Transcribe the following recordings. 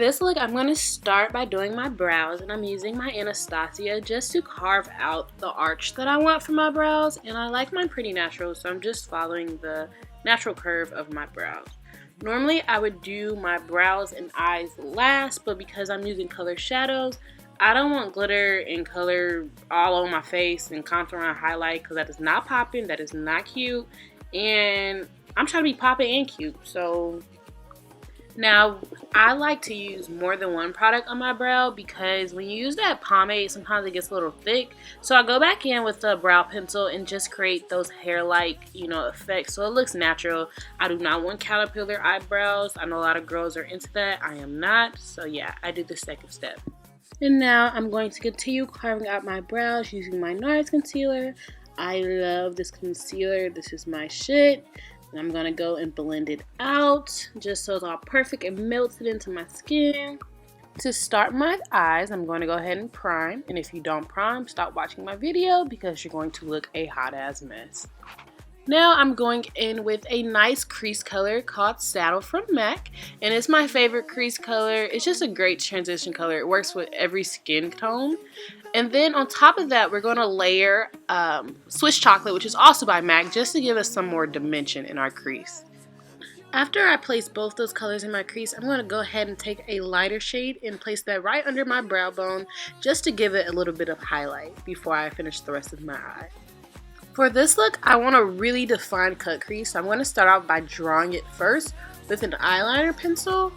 For this look, I'm going to start by doing my brows, and I'm using my Anastasia just to carve out the arch that I want for my brows, and I like mine pretty natural, so I'm just following the natural curve of my brows. Normally, I would do my brows and eyes last, but because I'm using color shadows, I don't want glitter and color all over my face and contour and highlight because that is not popping, that is not cute, and I'm trying to be popping and cute, so... Now, I like to use more than one product on my brow because when you use that pomade, sometimes it gets a little thick. So I go back in with the brow pencil and just create those hair-like, effects so it looks natural. I do not want caterpillar eyebrows. I know a lot of girls are into that. I am not. So yeah, I did the second step. And now I'm going to continue carving out my brows using my NARS concealer. I love this concealer. This is my shit. And I'm going to go and blend it out just so it's all perfect and melted into my skin. To start my eyes, I'm going to go ahead and prime. And if you don't prime, stop watching my video because you're going to look a hot ass mess. Now I'm going in with a nice crease color called Saddle from MAC. And it's my favorite crease color. It's just a great transition color. It works with every skin tone. And then on top of that, we're going to layer Swiss Chocolate, which is also by MAC, just to give us some more dimension in our crease. After I place both those colors in my crease, I'm going to go ahead and take a lighter shade and place that right under my brow bone, just to give it a little bit of highlight before I finish the rest of my eye. For this look, I want a really defined cut crease, so I'm going to start off by drawing it first with an eyeliner pencil.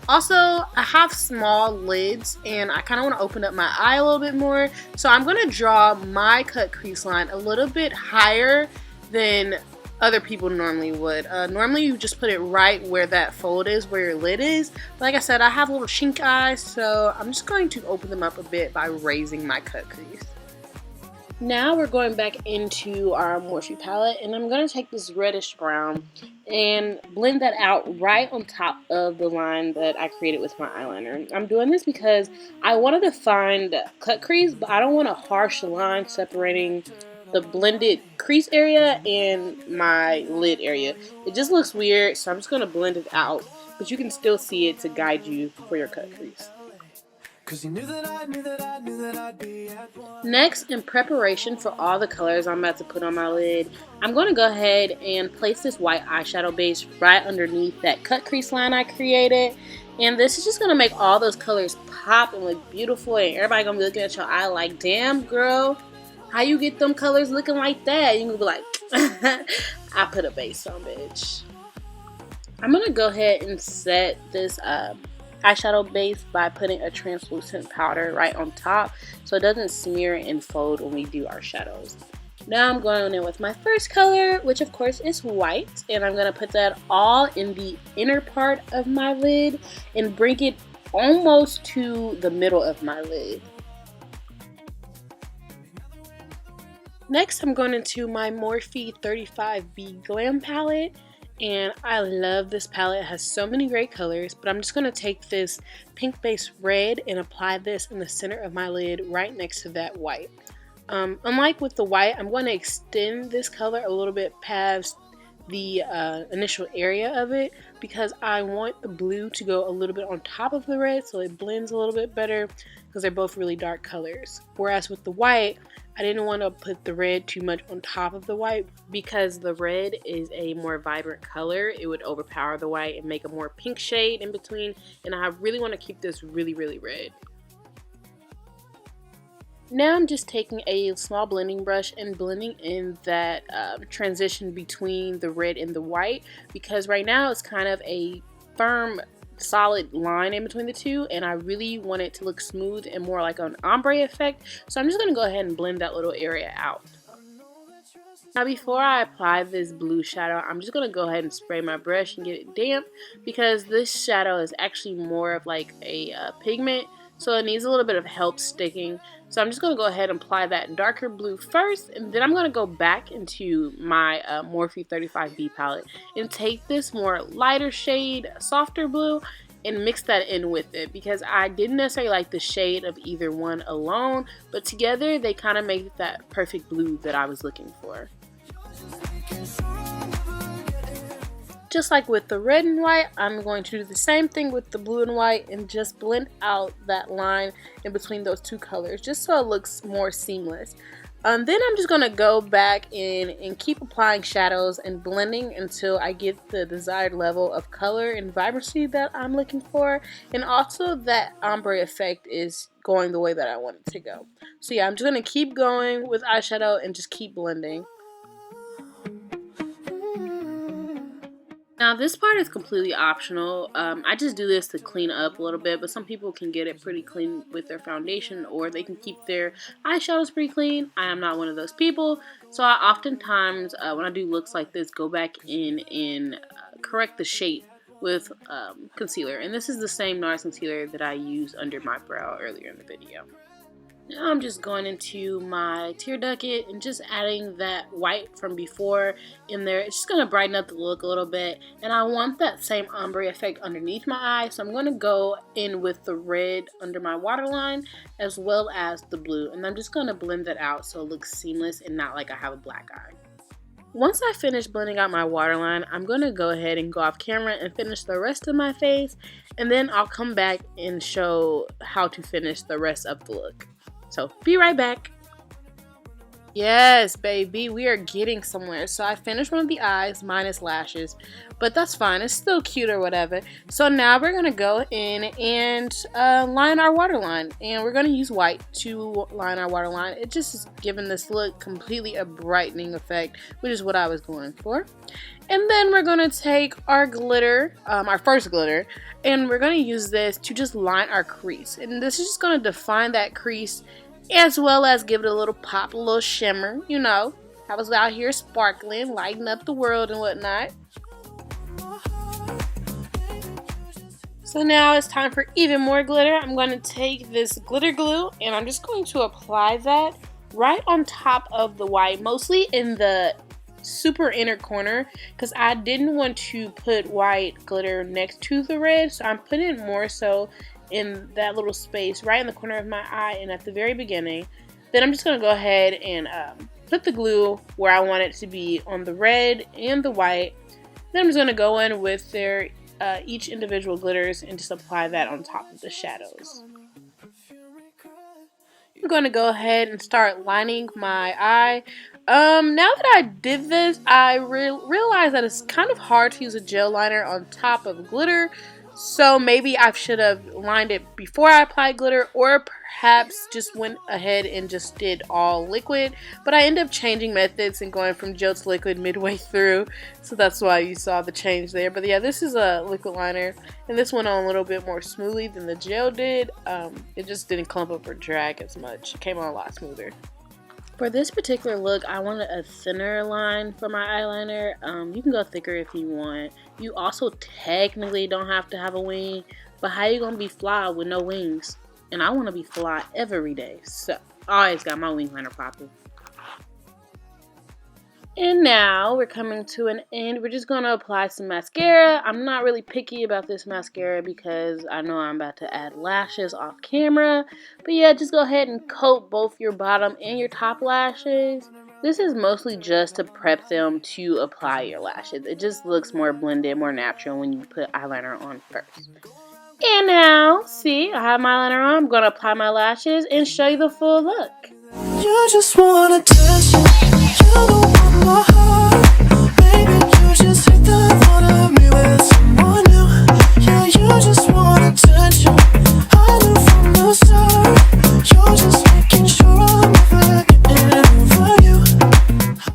Also, I have small lids and I kind of want to open up my eye a little bit more, so I'm going to draw my cut crease line a little bit higher than other people normally would. Normally you just put it right where that fold is, where your lid is. But like I said, I have little chink eyes, so I'm just going to open them up a bit by raising my cut crease. Now we're going back into our Morphe palette, and I'm going to take this reddish brown and blend that out right on top of the line that I created with my eyeliner. I'm doing this because I wanted to find cut crease, but I don't want a harsh line separating the blended crease area and my lid area. It just looks weird, so I'm just going to blend it out, but you can still see it to guide you for your cut crease. Next, in preparation for all the colors I'm about to put on my lid, I'm going to go ahead and place this white eyeshadow base right underneath that cut crease line I created. And this is just going to make all those colors pop and look beautiful, and everybody going to be looking at your eye like, damn girl, how you get them colors looking like that? You're going to be like, I put a base on, bitch. I'm going to go ahead and set this eyeshadow base by putting a translucent powder right on top so it doesn't smear and fold when we do our shadows. Now I'm going in with my first color, which of course is white, and I'm going to put that all in the inner part of my lid and bring it almost to the middle of my lid. Next, I'm going into my Morphe 35B Glam palette. And I love this palette. It has so many great colors, but I'm just going to take this pink base red and apply this in the center of my lid right next to that white. Unlike with the white, I'm going to extend this color a little bit past the initial area of it because I want the blue to go a little bit on top of the red so it blends a little bit better because they're both really dark colors. Whereas with the white, I didn't want to put the red too much on top of the white because the red is a more vibrant color. It would overpower the white and make a more pink shade in between, and I really want to keep this really, really red. Now I'm just taking a small blending brush and blending in that transition between the red and the white because right now it's kind of a firm solid line in between the two, and I really want it to look smooth and more like an ombre effect, so I'm just going to go ahead and blend that little area out. Now before I apply this blue shadow, I'm just going to go ahead and spray my brush and get it damp because this shadow is actually more of like a pigment, so it needs a little bit of help sticking. So I'm just going to go ahead and apply that darker blue first, and then I'm going to go back into my Morphe 35B palette and take this more lighter shade, softer blue, and mix that in with it because I didn't necessarily like the shade of either one alone, but together they kind of make that perfect blue that I was looking for. Just like with the red and white, I'm going to do the same thing with the blue and white and just blend out that line in between those two colors just so it looks more seamless. Then I'm just going to go back in and keep applying shadows and blending until I get the desired level of color and vibrancy that I'm looking for, and also that ombre effect is going the way that I want it to go. So yeah, I'm just going to keep going with eyeshadow and just keep blending. Now this part is completely optional. I just do this to clean up a little bit, but some people can get it pretty clean with their foundation, or they can keep their eyeshadows pretty clean. I am not one of those people, so I oftentimes, when I do looks like this, go back in and correct the shape with concealer. And this is the same NARS concealer that I used under my brow earlier in the video. Now I'm just going into my tear duct and just adding that white from before in there. It's just going to brighten up the look a little bit. And I want that same ombre effect underneath my eye. So I'm going to go in with the red under my waterline as well as the blue. And I'm just going to blend that out so it looks seamless and not like I have a black eye. Once I finish blending out my waterline, I'm going to go ahead and go off camera and finish the rest of my face. And then I'll come back and show how to finish the rest of the look. So, be right back. Yes, baby, we are getting somewhere. So I finished one of the eyes, minus lashes, but that's fine. It's still cute or whatever. So now we're going to go in and line our waterline. And we're going to use white to line our waterline. It just is giving this look completely a brightening effect, which is what I was going for. And then we're going to take our glitter, our first glitter, and we're going to use this to just line our crease. And this is just going to define that crease as well as give it a little pop, a little shimmer. You know, I was out here sparkling, lighting up the world and whatnot. So now it's time for even more glitter. I'm going to take this glitter glue and I'm just going to apply that right on top of the white, mostly in the super inner corner, because I didn't want to put white glitter next to the red, so I'm putting it more so in that little space right in the corner of my eye and at the very beginning. Then I'm just going to go ahead and put the glue where I want it to be on the red and the white. Then I'm just going to go in with their each individual glitters and just apply that on top of the shadows. I'm going to go ahead and start lining my eye. Now that I did this, I realized that it's kind of hard to use a gel liner on top of glitter. So maybe I should have lined it before I applied glitter, or perhaps just went ahead and just did all liquid. But I ended up changing methods and going from gel to liquid midway through. So that's why you saw the change there. But yeah, this is a liquid liner. And this went on a little bit more smoothly than the gel did. It just didn't clump up or drag as much. It came on a lot smoother. For this particular look, I wanted a thinner line for my eyeliner. You can go thicker if you want. You also technically don't have to have a wing, but how you gonna be fly with no wings? And I want to be fly every day, so I always got my wing liner popping. And now we're coming to an end. We're just going to apply some mascara. I'm not really picky about this mascara because I know I'm about to add lashes off camera. But yeah, just go ahead and coat both your bottom and your top lashes. This is mostly just to prep them to apply your lashes. It just looks more blended, more natural when you put eyeliner on first. And now, see, I have my eyeliner on. I'm going to apply my lashes and show you the full look. You just wanna touch